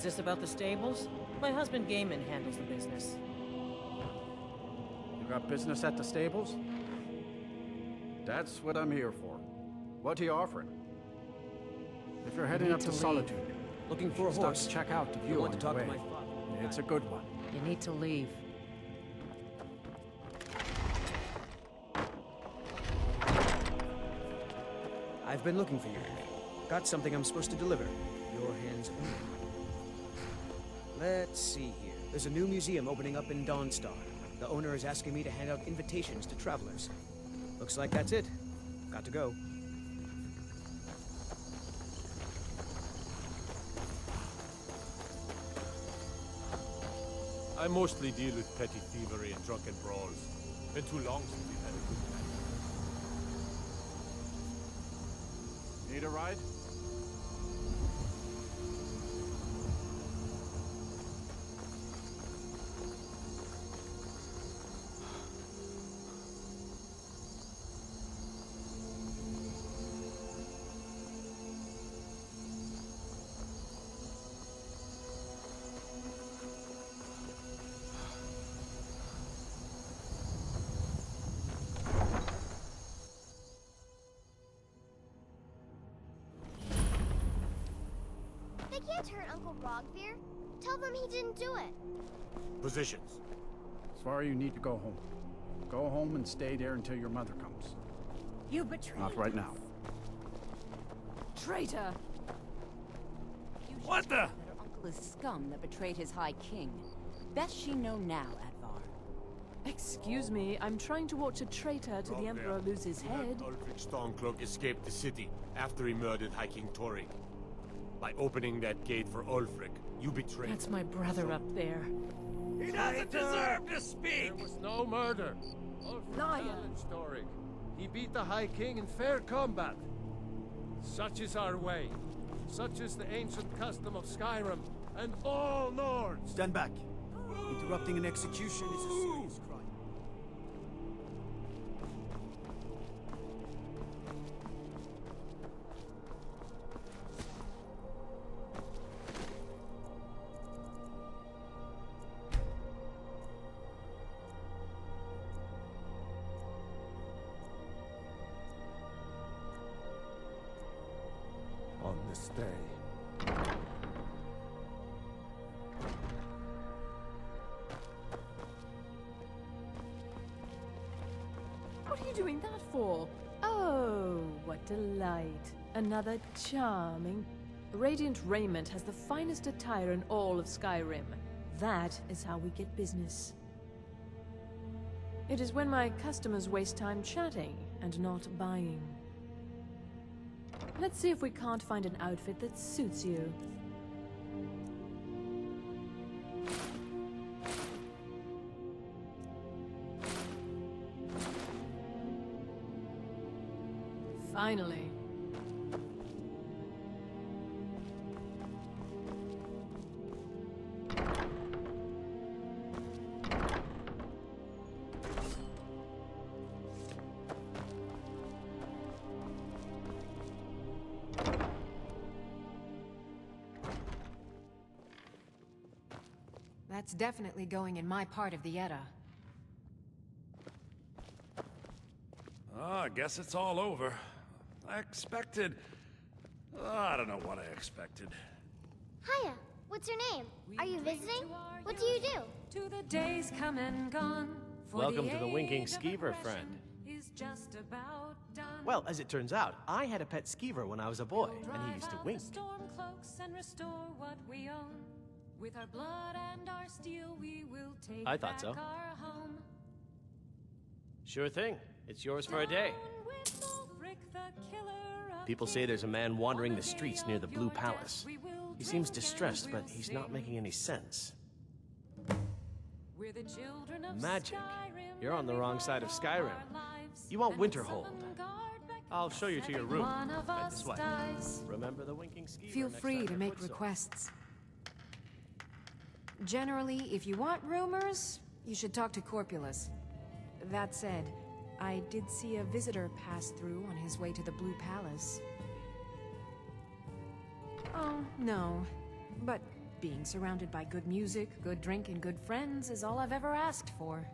What's this about the stables? My husband Gaiman handles the business. You got business at the stables? That's what I'm here for. What are you offering? If you're heading up to Solitude, Looking for a stop horse. to check out the I view want on to the talk to way. my father. It's a good one. You need to leave. I've been looking for you. Got something I'm supposed to deliver. Your hands only. Let's see here. There's a new museum opening up in Dawnstar. The owner is asking me to hand out invitations to travelers. Looks like that's it. Got to go. I mostly deal with petty thievery and drunken brawls. Been too long since we've had a good time. Need a ride? They can't hurt Uncle Rogvir. Tell them he didn't do it. Positions. Svar, you need to go home. Go home and stay there until your mother comes. You betrayed Not right now. Traitor! What the? That her uncle is scum that betrayed his High King. Best she know now, Advar. Excuse me, I'm trying to watch a traitor to the Emperor lose his head. Ulfric Stormcloak escaped the city after he murdered High King Torik. By opening that gate for Ulfric, you betrayed That's my brother up there. He doesn't deserve to speak! There was no murder. Ulfric Liar. challenged Torik. He beat the High King in fair combat. Such is our way. Such is the ancient custom of Skyrim and all Nords. Stand back. Interrupting an execution is a serious crime. On this day, What are you doing that for? Oh, what delight. Another charming... Radiant Raiment has the finest attire in all of Skyrim. That is how we get business. It is when my customers waste time chatting and not buying. Let's see if we can't find an outfit that suits you. Finally. That's definitely going in my part of the Edda. I guess it's all over. I expected... I don't know what I expected. Hiya, what's your name? Are you visiting? What do you do? To the days come and gone. Welcome to the Winking Skeever, friend. Is just about done. Well, as it turns out, I had a pet skeever when I was a boy, and he used to wink. Storm cloaks and restore what we own. With our blood and our steel, we will take I thought so. our home. Sure thing. It's yours for a day. People say there's a man wandering the streets near the Blue Palace. He seems distressed, but he's not making any sense. Magic. You're on the wrong side of Skyrim. You want Winterhold. I'll show you to your room. Right this way. Remember the Winking Skeever. Feel next free time to you're make footsore. requests. Generally, if you want rumors, you should talk to Corpulus. That said, I did see a visitor pass through on his way to the Blue Palace. Oh, no. But Being surrounded by good music, good drink, and good friends is all I've ever asked for.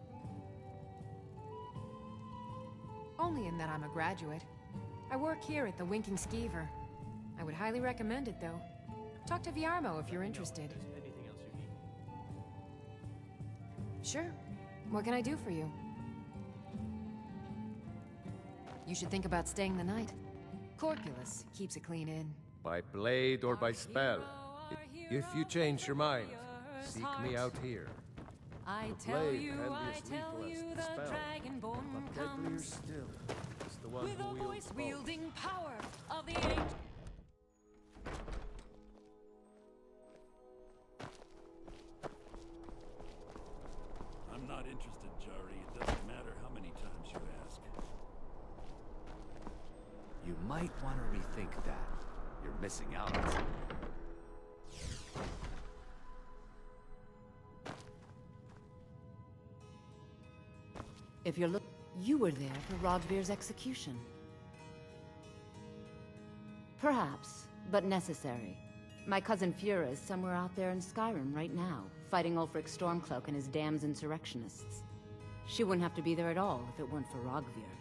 Only in that I'm a graduate. I work here at the Winking Skeever. I would highly recommend it, though. Talk to Viarmo if you're interested. Anything else you need? Sure. What can I do for you? You should think about staying the night. Corpulus keeps a clean inn. By blade or by spell. If you change your mind, seek me out here. I The tell blade you, can be I as tell lethal as you, the the spell, Dragonborn but deadlier comes still is the one with who a wields voice both. wielding power of the ancient. I'm not interested, Jari. It doesn't matter how many times you ask. You might want to rethink that. You're missing out on something. If you're you were there for Rogvir's execution. Perhaps, but necessary. My cousin Fura is somewhere out there in Skyrim right now, fighting Ulfric Stormcloak and his damned insurrectionists. She wouldn't have to be there at all if it weren't for Rogvir.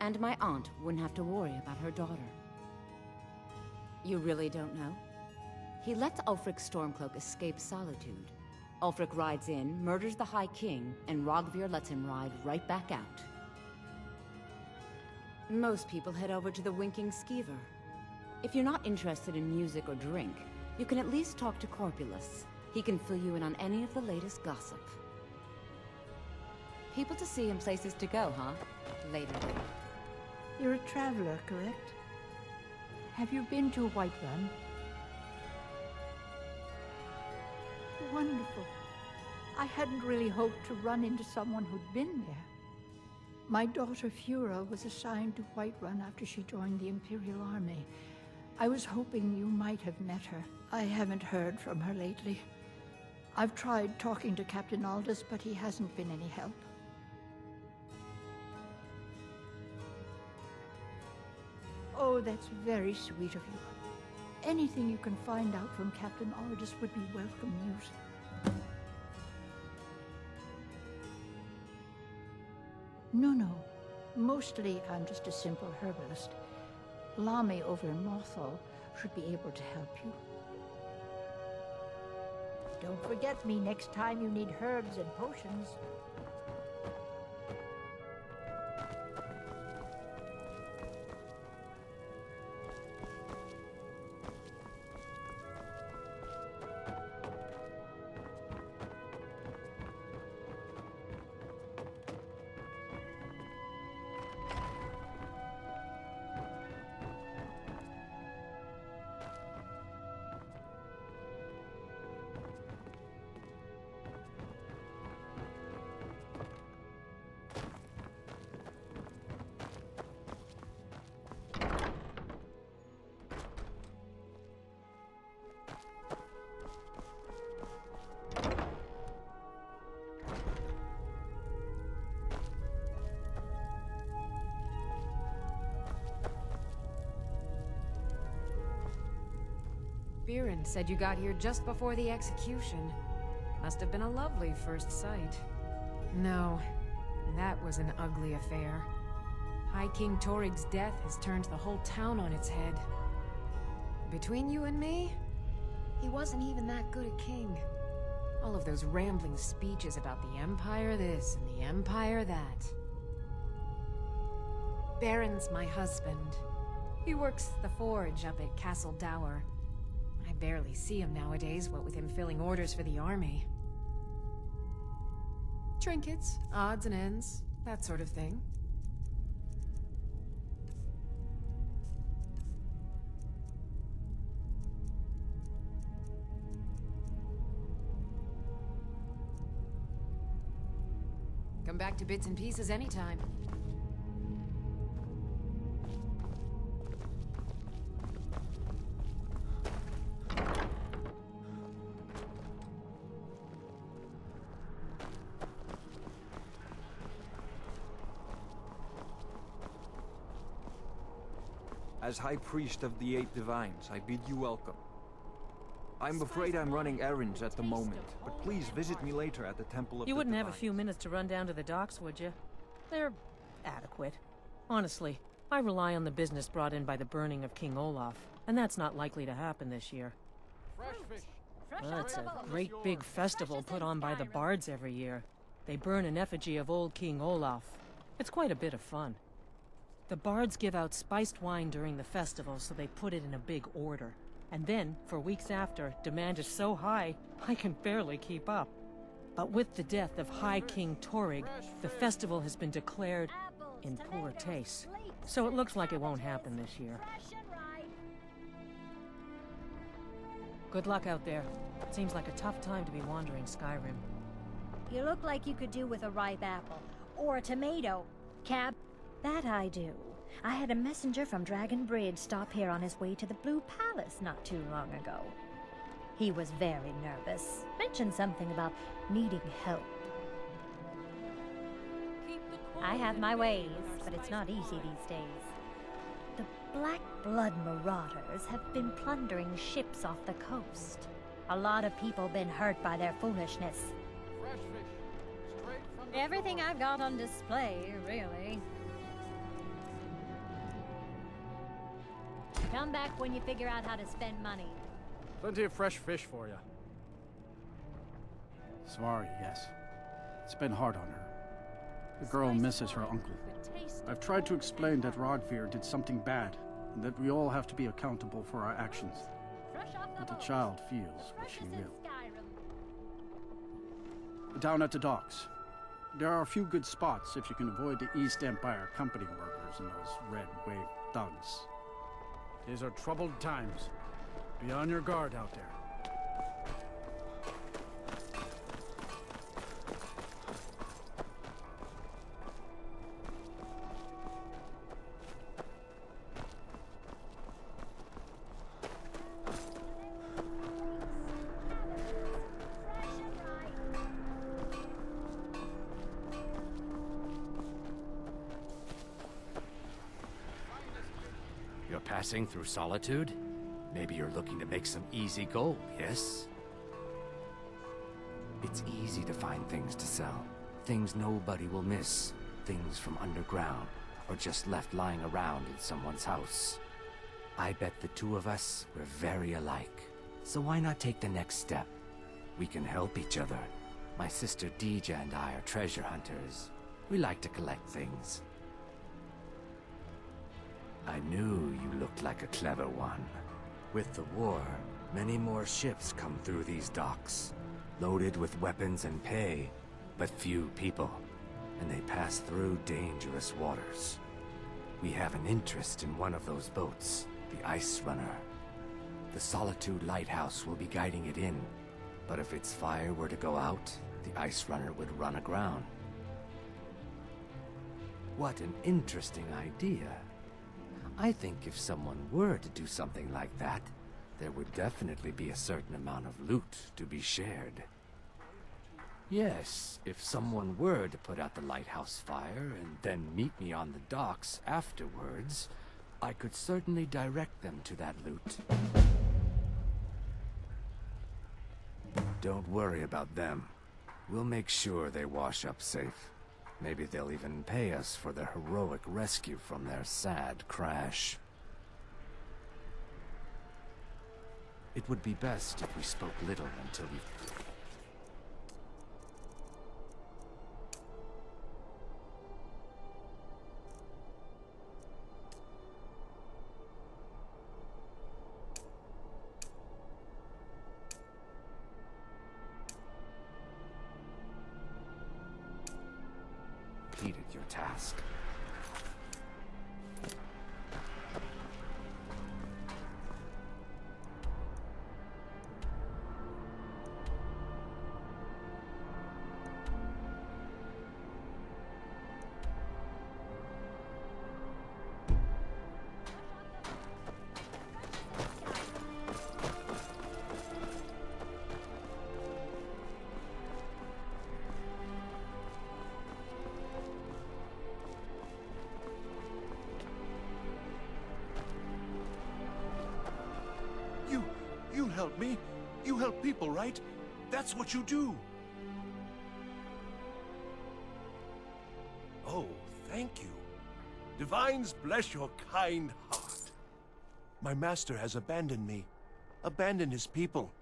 And my aunt wouldn't have to worry about her daughter. You really don't know? He lets Ulfric Stormcloak escape solitude. Ulfric rides in, murders the High King, and Rogvir lets him ride right back out. Most people head over to the Winking Skeever. If you're not interested in music or drink, you can at least talk to Corpulus. He can fill you in on any of the latest gossip. People to see and places to go, huh? Later. You're a traveler, correct? Have you been to Whiterun? Wonderful. I hadn't really hoped to run into someone who'd been there. My daughter Fura was assigned to Whiterun after she joined the Imperial Army. I was hoping you might have met her. I haven't heard from her lately. I've tried talking to Captain Aldous, but he hasn't been any help. Oh, that's very sweet of you. Anything you can find out from Captain Aldous would be welcome news. No. Mostly I'm just a simple herbalist. Lami over in Mothall should be able to help you. Don't forget me next time you need herbs and potions. Biren said you got here just before the execution. Must have been a lovely first sight. No, that was an ugly affair. High King Torig's death has turned the whole town on its head. Between you and me, he wasn't even that good a king. All of those rambling speeches about the Empire this and the Empire that. Baron's my husband. He works the forge up at Castle Dower. I barely see him nowadays, what with him filling orders for the army. Trinkets, odds and ends, that sort of thing. Come back to bits and pieces anytime. As High Priest of the Eight Divines, I bid you welcome. I'm afraid I'm running errands at the moment, but please visit me later at the Temple of You the wouldn't have a Divine. few minutes to run down to the docks, would you? They're adequate. Honestly, I rely on the business brought in by the burning of King Olaf, and that's not likely to happen this year. Well, it's a great big festival put on by the bards every year. They burn an effigy of old King Olaf. It's quite a bit of fun. The bards give out spiced wine during the festival, so they put it in a big order. And then, for weeks after, demand is so high, I can barely keep up. But with the death of High King Torrig, the festival has been declared in poor taste. So it looks like it won't happen this year. Good luck out there. It seems like a tough time to be wandering Skyrim. You look like you could do with a ripe apple. Or a tomato. Cab. That I do. I had a messenger from Dragon Bridge stop here on his way to the Blue Palace not too long ago. He was very nervous. Mentioned something about needing help. I have my ways, but it's not easy these days. The Black Blood Marauders have been plundering ships off the coast. A lot of people been hurt by their foolishness. Everything I've got on display, really. Come back when you figure out how to spend money. Plenty of fresh fish for you. Sorry, yes. It's been hard on her. The girl misses her uncle. I've tried to explain that Rogvir did something bad, and that we all have to be accountable for our actions. But the child feels what she will. Down at the docks. There are a few good spots if you can avoid the East Empire company workers and those red wave thugs. These are troubled times. Be on your guard out there. You're passing through Solitude? Maybe you're looking to make some easy gold, yes? It's easy to find things to sell. Things nobody will miss. Things from underground, or just left lying around in someone's house. I bet the two of us, we're very alike. So why not take the next step? We can help each other. My sister Deeja and I are treasure hunters. We like to collect things. I knew you looked like a clever one. With the war, many more ships come through these docks, loaded with weapons and pay, but few people, and they pass through dangerous waters. We have an interest in one of those boats, the Ice Runner. The Solitude Lighthouse will be guiding it in, but if its fire were to go out, the Ice Runner would run aground. What an interesting idea. I think if someone were to do something like that, there would definitely be a certain amount of loot to be shared. Yes, if someone were to put out the lighthouse fire and then meet me on the docks afterwards, I could certainly direct them to that loot. Don't worry about them. We'll make sure they wash up safe. Maybe they'll even pay us for their heroic rescue from their sad crash. It would be best if we spoke little until we... completed your task. You'll help me? You help people, right? That's what you do. Oh, thank you. Divines bless your kind heart. My master has abandoned me, abandoned his people,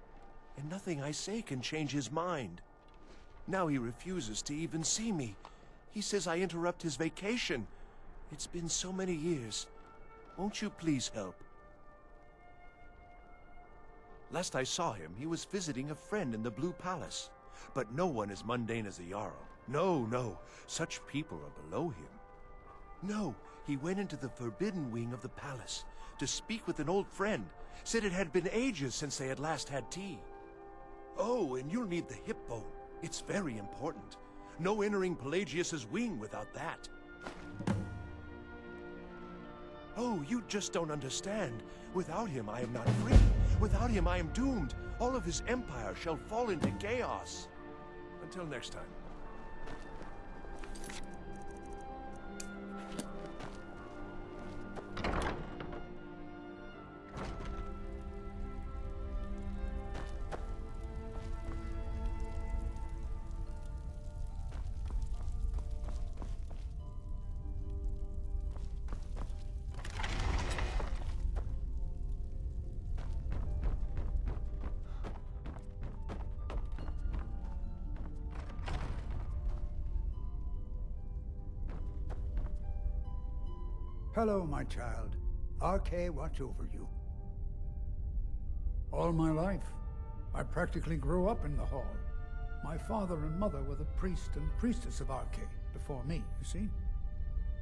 and nothing I say can change his mind. Now he refuses to even see me. He says I interrupt his vacation. It's been so many years. Won't you please help? Last I saw him, he was visiting a friend in the Blue Palace. But no one as mundane as the Jarl. No, no. Such people are below him. No, he went into the forbidden wing of the palace to speak with an old friend. Said it had been ages since they had last had tea. Oh, and you'll need the hip bone. It's very important. No entering Pelagius's wing without that. Oh, you just don't understand. Without him, I am not free. Without him, I am doomed. All of his empire shall fall into chaos. Until next time. Hello, my child. RK watch over you. All my life, I practically grew up in the hall. My father and mother were the priest and priestess of RK before me, you see?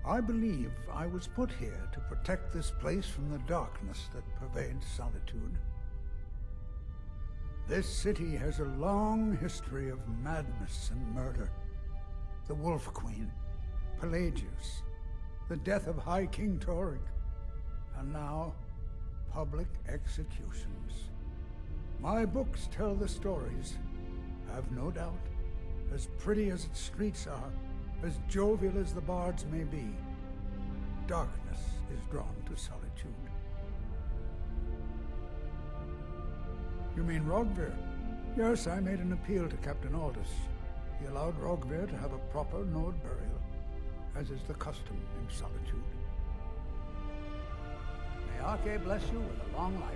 I believe I was put here to protect this place from the darkness that pervades Solitude. This city has a long history of madness and murder. The Wolf Queen, Pelagius, the death of High King Torig, and now, public executions. My books tell the stories, have no doubt. As pretty as its streets are, as jovial as the bards may be, darkness is drawn to Solitude. You mean Rogvir? Yes, I made an appeal to Captain Aldous. He allowed Rogvir to have a proper node burial, as is the custom in Solitude. May Arche bless you with a long life.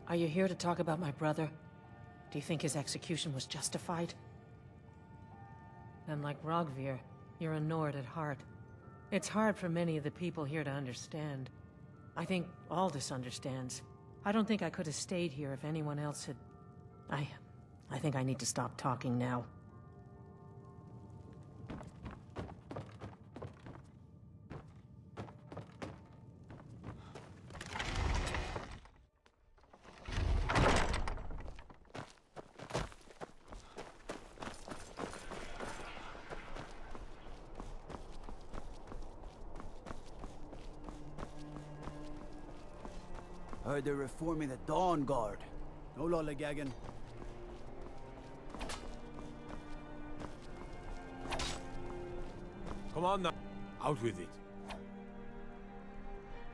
Are you here to talk about my brother? Do you think his execution was justified? And like Rogvir, you're a Nord at heart. It's hard for many of the people here to understand. I think Aldous understands. I don't think I could have stayed here if anyone else had... I think I need to stop talking now. Heard they're reforming the Dawn Guard. No lollygagging. Come on now. Out with it.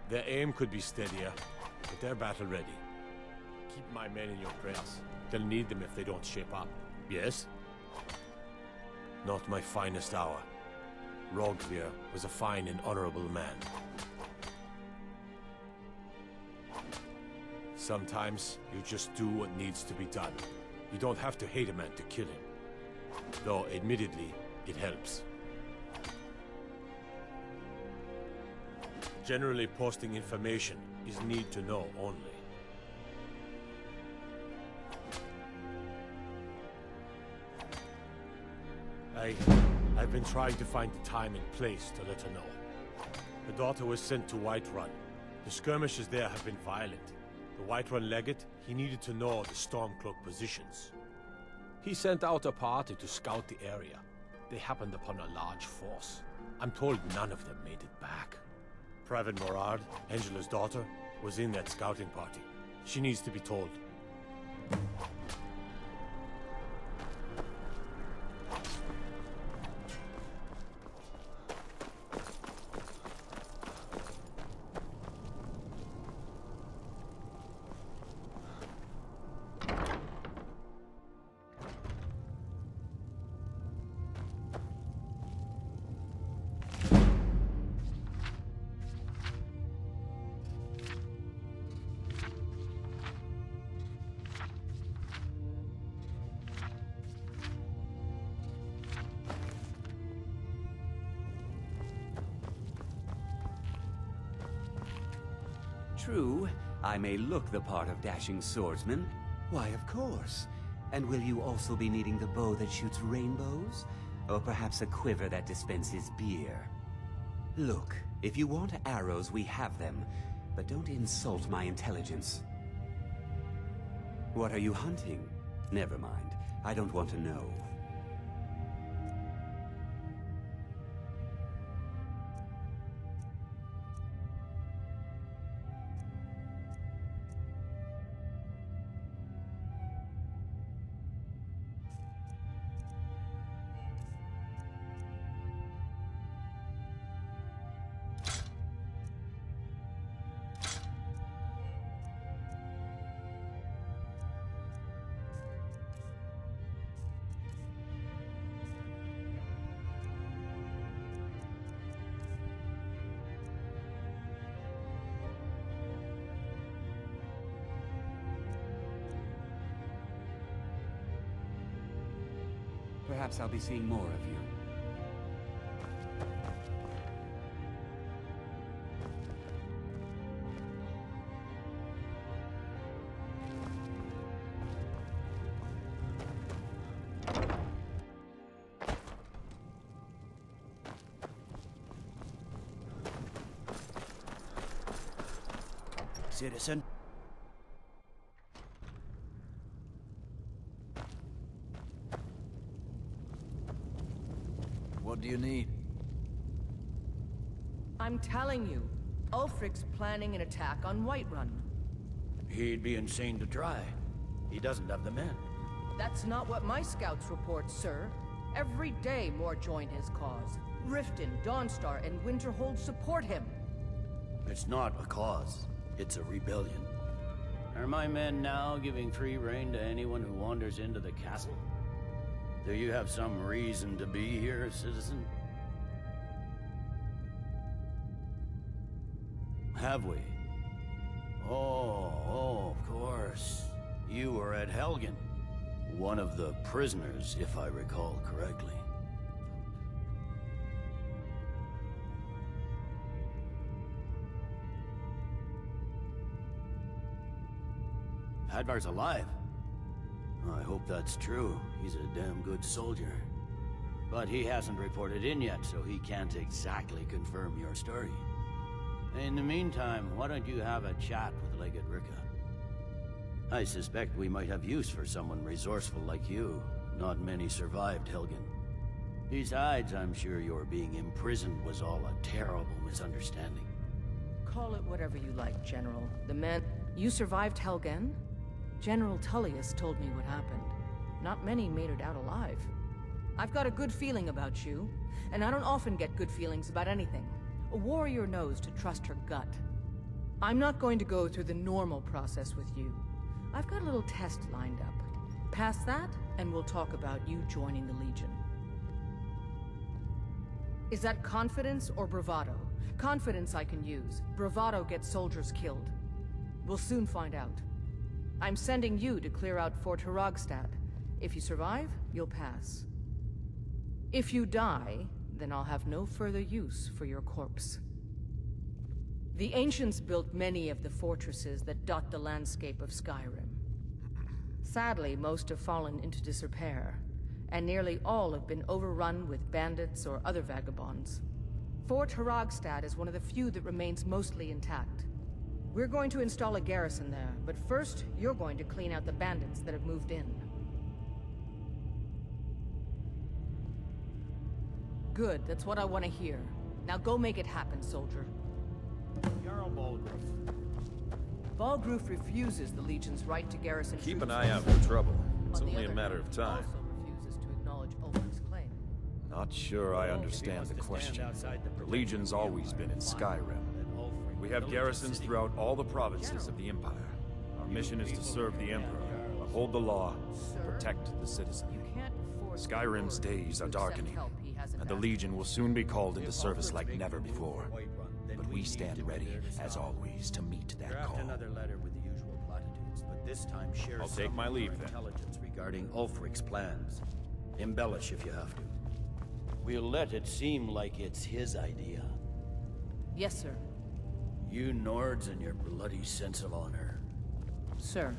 Their aim could be steadier, but they're battle ready. Keep my men in your prayers. They'll need them if they don't shape up. Yes? Not my finest hour. Rogvir was a fine and honorable man. Sometimes you just do what needs to be done. You don't have to hate a man to kill him. Though, admittedly, it helps. Generally, posting information is need to know only. I've been trying to find the time and place to let her know. Her daughter was sent to Whiterun. The skirmishes there have been violent. The Whiterun legate, he needed to know the Stormcloak positions. He sent out a party to scout the area. They happened upon a large force. I'm told none of them made it back. Private Morard, Angela's daughter, was in that scouting party. She needs to be told. True, I may look the part of dashing swordsman. Why, of course. And will you also be needing the bow that shoots rainbows? Or perhaps a quiver that dispenses beer? Look, if you want arrows, we have them. But don't insult my intelligence. What are you hunting? Never mind. I don't want to know. Perhaps I'll be seeing more of you. Citizen? What do you need? I'm telling you, Ulfric's planning an attack on Whiterun. He'd be insane to try. He doesn't have the men. That's not what my scouts report, sir. Every day more join his cause. Riften, Dawnstar, and Winterhold support him. It's not a cause. It's a rebellion. Are my men now giving free rein to anyone who wanders into the castle? Do you have some reason to be here, citizen? Have we? Oh, of course. You were at Helgen. One of the prisoners, if I recall correctly. Hadvar's alive. I hope that's true. He's a damn good soldier. But he hasn't reported in yet, so he can't exactly confirm your story. In the meantime, why don't you have a chat with Legate Ricka? I suspect we might have use for someone resourceful like you. Not many survived Helgen. Besides, I'm sure your being imprisoned was all a terrible misunderstanding. Call it whatever you like, General. The man... You survived Helgen? General Tullius told me what happened. Not many made it out alive. I've got a good feeling about you, and I don't often get good feelings about anything. A warrior knows to trust her gut. I'm not going to go through the normal process with you. I've got a little test lined up. Pass that, and we'll talk about you joining the Legion. Is that confidence or bravado? Confidence I can use. Bravado gets soldiers killed. We'll soon find out. I'm sending you to clear out Fort Hrogstad. If you survive, you'll pass. If you die, then I'll have no further use for your corpse. The ancients built many of the fortresses that dot the landscape of Skyrim. Sadly, most have fallen into disrepair, and nearly all have been overrun with bandits or other vagabonds. Fort Hrogstad is one of the few that remains mostly intact. We're going to install a garrison there, but first, you're going to clean out the bandits that have moved in. Good, that's what I want to hear. Now go make it happen, soldier. Jarl Balgruf. Balgruf refuses the Legion's right to garrison Keep troops an eye out for trouble. It's On the only a other matter hand, of time. also refuses to acknowledge Ulrich's claim. Not sure I understand the question. The Legion's always been in Skyrim. We have garrisons throughout all the provinces of the Empire. Our mission is to serve the Emperor, uphold the law, protect the citizenry. Skyrim's days are darkening, and the Legion will soon be called into service like never before. But we stand ready, as always, to meet that call. Another letter with the usual platitudes, but this time share I'll take my leave, then. Intelligence regarding Ulfric's plans. Embellish if you have to. We'll let it seem like it's his idea. Yes, sir. You Nords and your bloody sense of honor. Sir.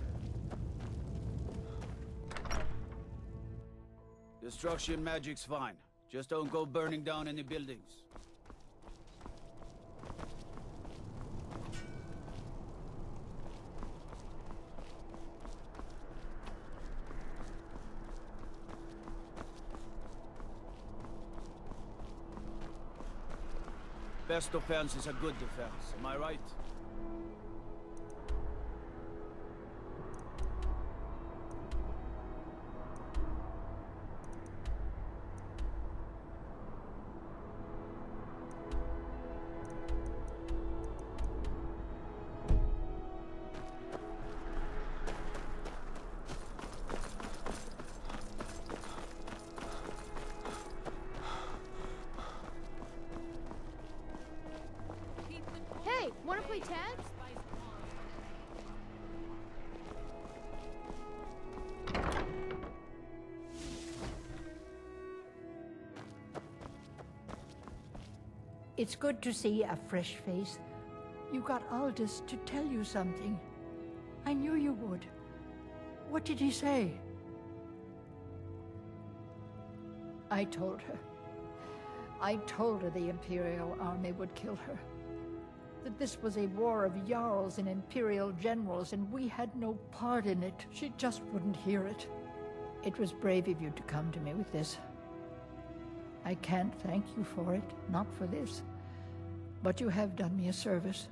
Destruction magic's fine. Just don't go burning down any buildings. Best defense is a good defense, am I right? Hey, wanna play tag? It's good to see a fresh face. You got Aldous to tell you something. I knew you would. What did he say? I told her. I told her the Imperial army would kill her. That this was a war of Jarls and Imperial generals, and we had no part in it. She just wouldn't hear it. It was brave of you to come to me with this. I can't thank you for it, not for this. But you have done me a service.